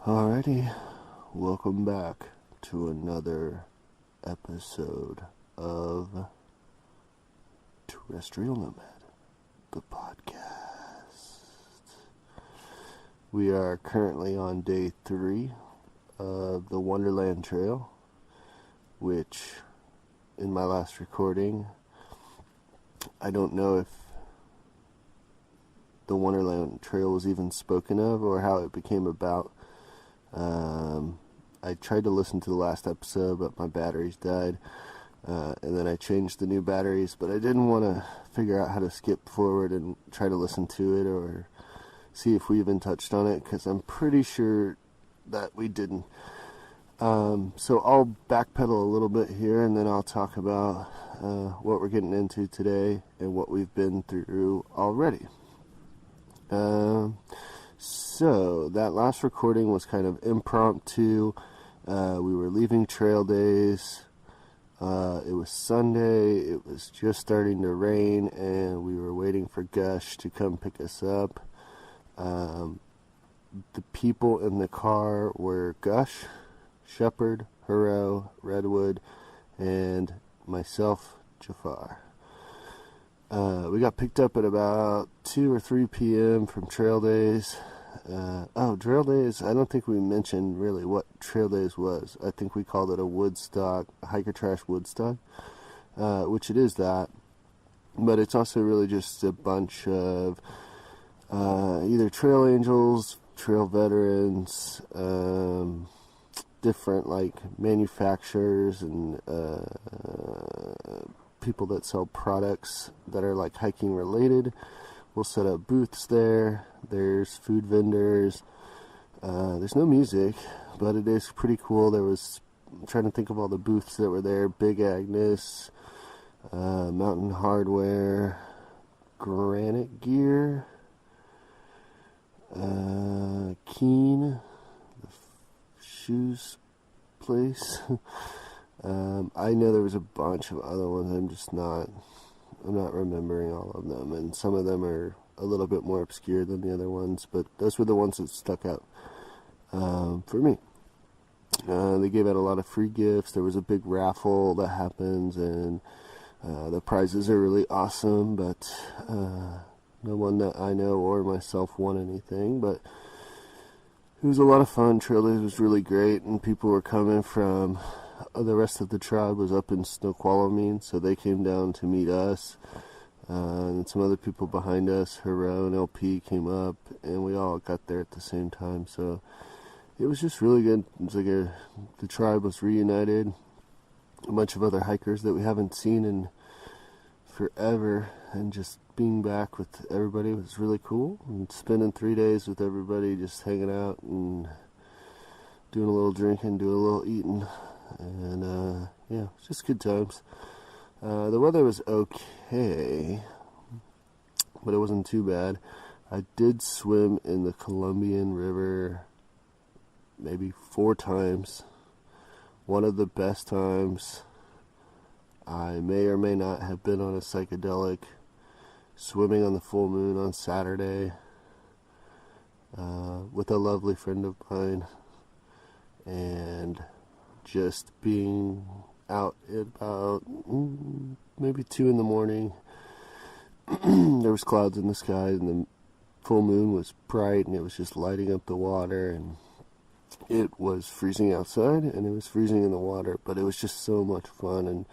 Alrighty, welcome back to another episode of Terrestrial Nomad, the podcast. We are currently on day 3 of the Wonderland Trail, which in my last recording, I don't know if the Wonderland Trail was even spoken of or how it became about. I tried to listen to the last episode, but my batteries died, and then I changed the new batteries, but I didn't want to figure out how to skip forward and try to listen to it or see if we even touched on it, because I'm pretty sure that we didn't. So I'll backpedal a little bit here, and then I'll talk about what we're getting into today and what we've been through already. So that last recording was kind of impromptu. We were leaving trail days. It was Sunday. It was just starting to rain, and we were waiting for Gush to come pick us up. The people in the car were Gush, Shepherd, Hero, Redwood, and myself, Jafar. We got picked up at about 2 or 3 p.m. from trail days. Trail days, I don't think we mentioned really what trail days was. I think we called it a Woodstock, a hiker trash Woodstock, which it is that. But it's also really just a bunch of either trail angels, trail veterans, different like manufacturers and people that sell products that are like hiking related. We'll set up booths there. There's food vendors. There's no music, but it is pretty cool. I'm trying to think of all the booths that were there. Big Agnes, Mountain Hardware, Granite Gear, Keen, the shoes place. I know there was a bunch of other ones. I'm not remembering all of them, and some of them are a little bit more obscure than the other ones, but those were the ones that stuck out for me. They gave out a lot of free gifts. There was a big raffle that happens, and the prizes are really awesome, but no one that I know or myself won anything, but it was a lot of fun. Trail days was really great, and people were coming from the rest of the tribe was up in Snoqualmie, so they came down to meet us, and some other people behind us, Hero and LP, came up, and we all got there at the same time, so it was just really good. It was like the tribe was reunited, a bunch of other hikers that we haven't seen in forever, and just being back with everybody was really cool, and spending 3 days with everybody, just hanging out and doing a little drinking, doing a little eating. And, just good times. The weather was okay, but it wasn't too bad. I did swim in the Columbian River maybe 4 times. One of the best times. I may or may not have been on a psychedelic, swimming on the full moon on Saturday, with a lovely friend of mine, and just being out at about maybe 2 in the morning. There was clouds in the sky, and the full moon was bright, and it was just lighting up the water, and it was freezing outside, and it was freezing in the water, but it was just so much fun, and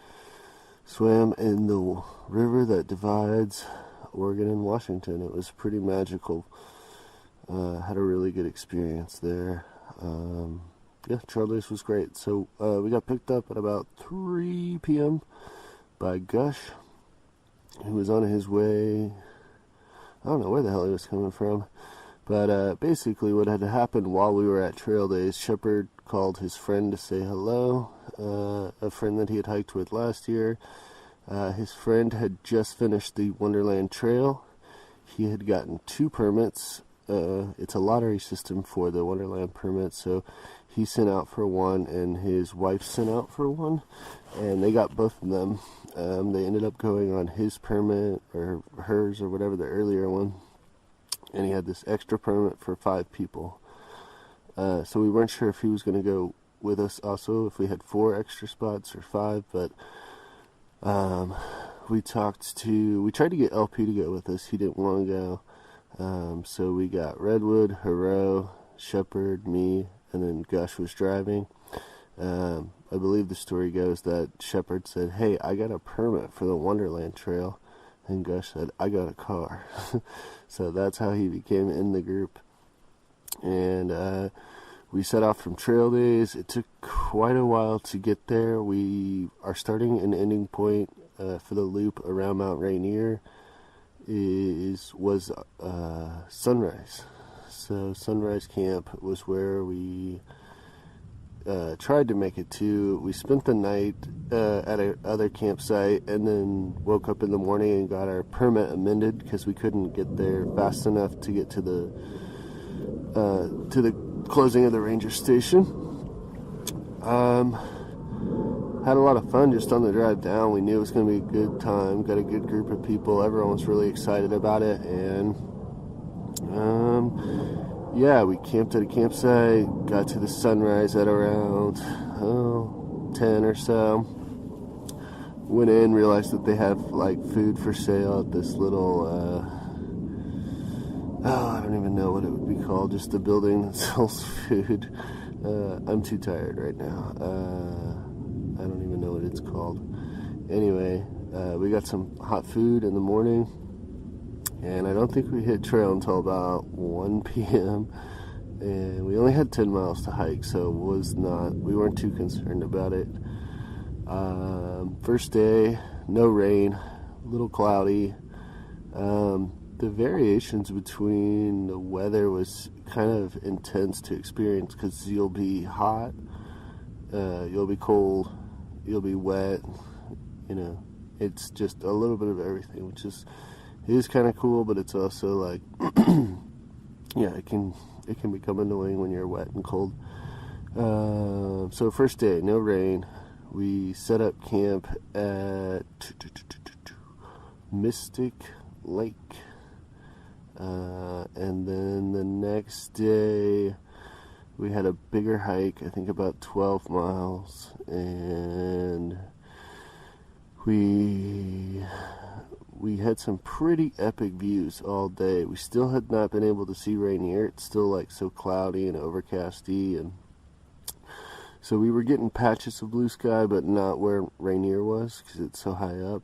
swam in the river that divides Oregon and Washington. It was pretty magical. Had a really good experience there. Trail days was great. So we got picked up at about 3 p.m. by Gush, who was on his way. I don't know where the hell he was coming from, but basically what had happened while we were at trail days, Shepherd called his friend to say hello, a friend that he had hiked with last year. His friend had just finished the Wonderland Trail. He had gotten 2 permits. It's a lottery system for the Wonderland permit, so he sent out for one, and his wife sent out for one, and they got both of them. They ended up going on his permit, or hers, or whatever, the earlier one, and he had this extra permit for 5 people. So we weren't sure if he was going to go with us also, if we had 4 extra spots or 5, but we tried to get LP to go with us. He didn't want to go. So we got Redwood, Hero, Shepherd, me, and then Gush was driving. I believe the story goes that Shepherd said, "Hey, I got a permit for the Wonderland Trail," and Gush said, "I got a car." So that's how he became in the group. And we set off from Trail Days. It took quite a while to get there. Our starting and ending point for the loop around Mount Rainier was Sunrise. So Sunrise Camp was where we tried to make it to. We spent the night at another campsite and then woke up in the morning and got our permit amended because we couldn't get there fast enough to get to the closing of the ranger station. Had a lot of fun just on the drive down. We knew it was going to be a good time. Got a good group of people. Everyone was really excited about it. And we camped at a campsite. Got to the Sunrise at around 10 or so. Went in, realized that they have like food for sale at this little I don't even know what it would be called, just a building that sells food. I'm too tired right now. I don't even know what it's called. Anyway, we got some hot food in the morning, and I don't think we hit trail until about 1 p.m., and we only had 10 miles to hike, so we weren't too concerned about it. First day, no rain, a little cloudy. The variations between the weather was kind of intense to experience because you'll be hot, you'll be cold, you'll be wet. It's just a little bit of everything, which is kind of cool, but it's also like, it can become annoying when you're wet and cold. So first day, no rain. We set up camp at Mystic Lake. And then the next day we had a bigger hike, I think about 12 miles, and we had some pretty epic views all day. We still had not been able to see Rainier. It's still like so cloudy and overcasty, and so we were getting patches of blue sky, but not where Rainier was because it's so high up.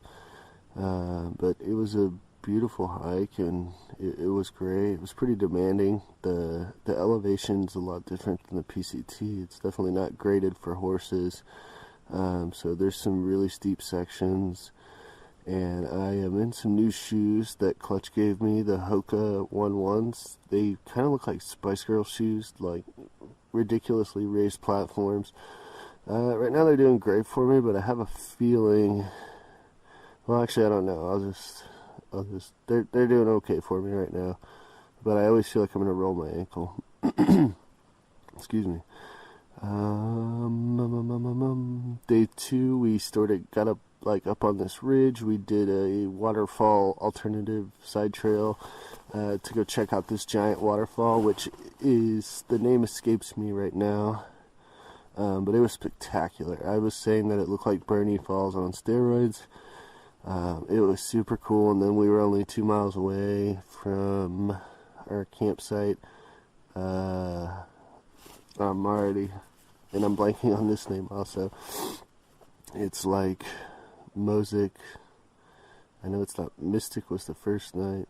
But it was a beautiful hike, and it was great. It was pretty demanding. The elevation's a lot different than the PCT. It's definitely not graded for horses. So there's some really steep sections, and I am in some new shoes that Clutch gave me, the Hoka 1-1s. They kind of look like Spice Girl shoes, like ridiculously raised platforms. Right now they're doing great for me, but I have a feeling, well, actually I don't know, they're doing okay for me right now, but I always feel like I'm going to roll my ankle. Excuse me. Day 2, we got up on this ridge. We did a waterfall alternative side trail to go check out this giant waterfall, which the name escapes me right now, but it was spectacular. I was saying that it looked like Bernie Falls on steroids. It was super cool, and then we were only 2 miles away from our campsite. I'm already, and I'm blanking on this name also. It's like Mosaic. I know it's not. Mystic was the first night.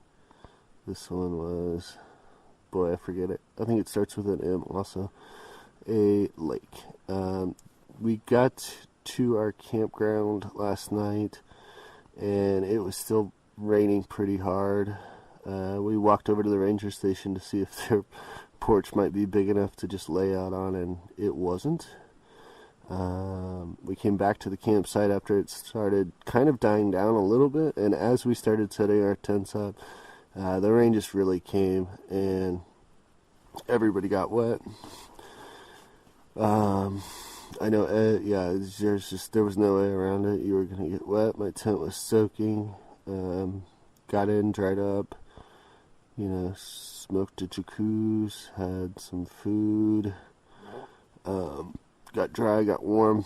This one was, boy, I forget it. I think it starts with an M also. A lake. We got to our campground last night, and it was still raining pretty hard. We walked over to the ranger station to see if their porch might be big enough to just lay out on, and it wasn't. We came back to the campsite after it started kind of dying down a little bit, and as we started setting our tents up, the rain just really came, and everybody got wet. I know, there was no way around it. You were going to get wet. My tent was soaking. Got in, dried up. smoked a jacuzzi, had some food, got dry, got warm.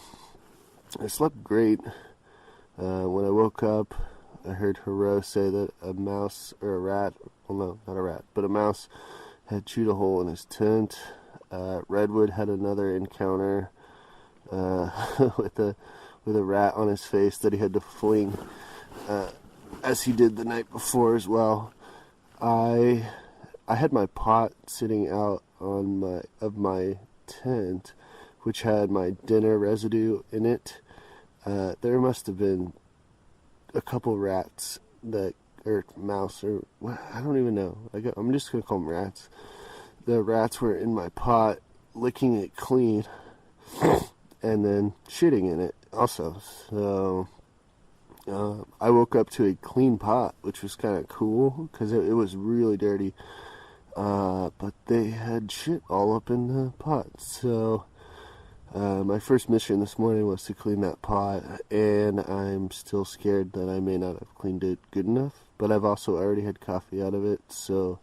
I slept great. When I woke up, I heard Hero say that a mouse, or a rat, well no, not a rat, but a mouse had chewed a hole in his tent. Redwood had another encounter with a rat on his face that he had to fling, as he did the night before as well. I had my pot sitting out on my tent, which had my dinner residue in it. There must have been a couple rats or mouse, or I don't even know. I'm just gonna call them rats. The rats were in my pot, licking it clean, and then shitting in it also. So I woke up to a clean pot, which was kind of cool because it was really dirty. But they had shit all up in the pot. So my first mission this morning was to clean that pot, and I'm still scared that I may not have cleaned it good enough. But I've also already had coffee out of it, so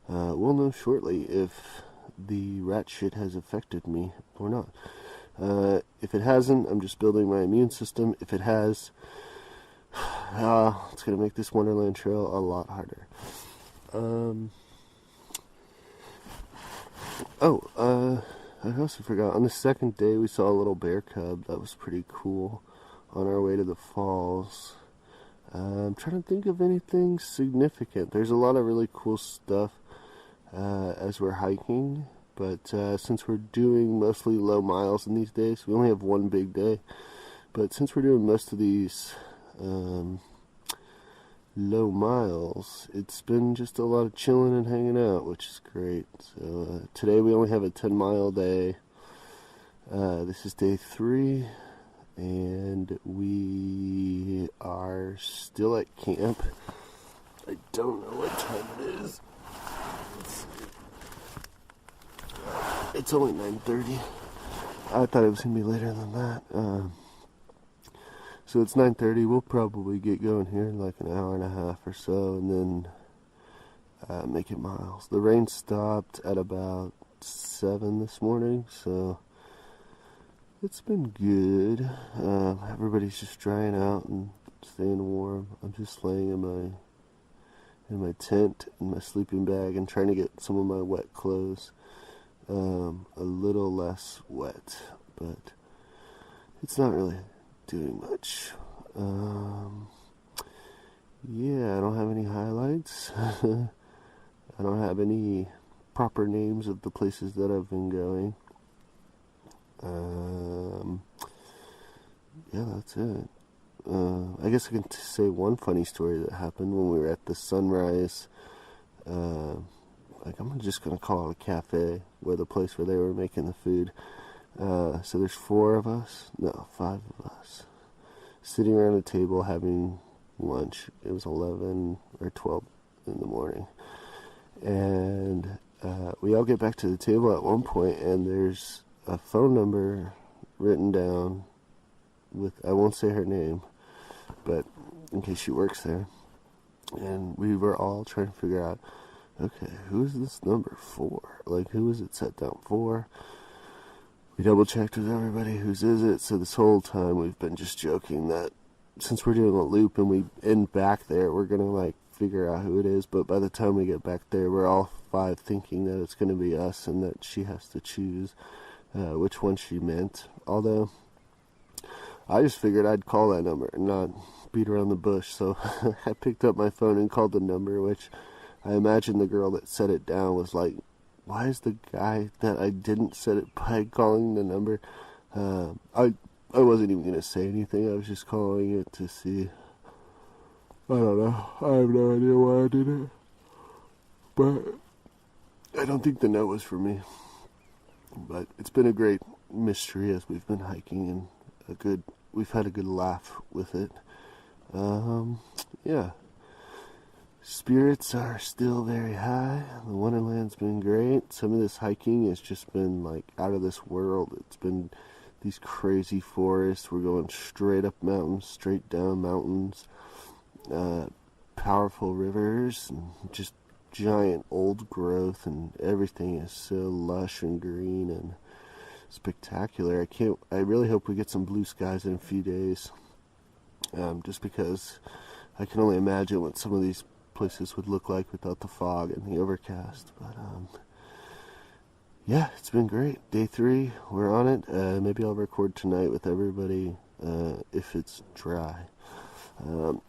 we'll know shortly if the rat shit has affected me or not. If it hasn't, I'm just building my immune system. If it has, it's going to make this Wonderland trail a lot harder. I also forgot, on the second day we saw a little bear cub. That was pretty cool on our way to the falls. I'm trying to think of anything significant. There's a lot of really cool stuff as we're hiking, but since we're doing mostly low miles in these days, we only have one big day, but since we're doing most of these low miles, it's been just a lot of chilling and hanging out, which is great. So today we only have a 10-mile day. This is day 3, and we are still at camp. I don't know what time it is. It's only 9:30. I thought it was going to be later than that. So it's 9:30. We'll probably get going here in like an hour and a half or so, and then make it miles. The rain stopped at about 7 this morning, so it's been good. Everybody's just drying out and staying warm. I'm just laying in my tent in my sleeping bag and trying to get some of my wet clothes a little less wet, but it's not really doing much. I don't have any highlights. I don't have any proper names of the places that I've been going. That's it. I guess I can say one funny story that happened when we were at the Sunrise. I'm just gonna call it a cafe, where the place where they were making the food. So there's 5 of us, sitting around a table having lunch. It was 11 or 12 in the morning, and we all get back to the table at one point, and there's a phone number written down with, I won't say her name, but in case she works there, and we were all trying to figure out, okay, who is this number for? Like, who is it set down for? We double checked with everybody, whose is it? So this whole time we've been just joking that since we're doing a loop and we end back there, we're gonna figure out who it is. But by the time we get back there, we're all 5 thinking that it's gonna be us and that she has to choose which one she meant. Although I just figured I'd call that number and not beat around the bush. So I picked up my phone and called the number, which I imagine the girl that set it down was like, why is the guy that I didn't set it by calling the number? I wasn't even going to say anything. I was just calling it to see. I don't know. I have no idea why I did it. But I don't think the note was for me. But it's been a great mystery as we've been hiking, and we've had a good laugh with it. Spirits are still very high. The Wonderland's been great. Some of this hiking has just been out of this world. It's been these crazy forests. We're going straight up mountains, straight down mountains, powerful rivers, and just giant old growth, and everything is so lush and green and spectacular. I really hope we get some blue skies in a few days, just because I can only imagine what some of these places would look like without the fog and the overcast. But yeah, it's been great. Day 3, we're on it. Maybe I'll record tonight with everybody if it's dry.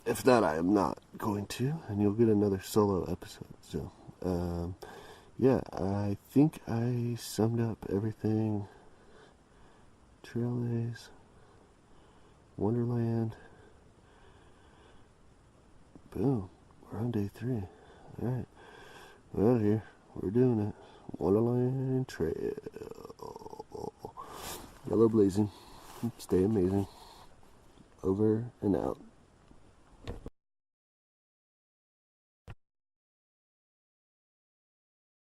If not, I am not going to, and you'll get another solo episode. So yeah, I think I summed up everything. Trail days, Wonderland. Boom, we're on day 3. Alright, we're out here. We're doing it. Wonderland Trail. Yellow blazing. Stay amazing. Over and out.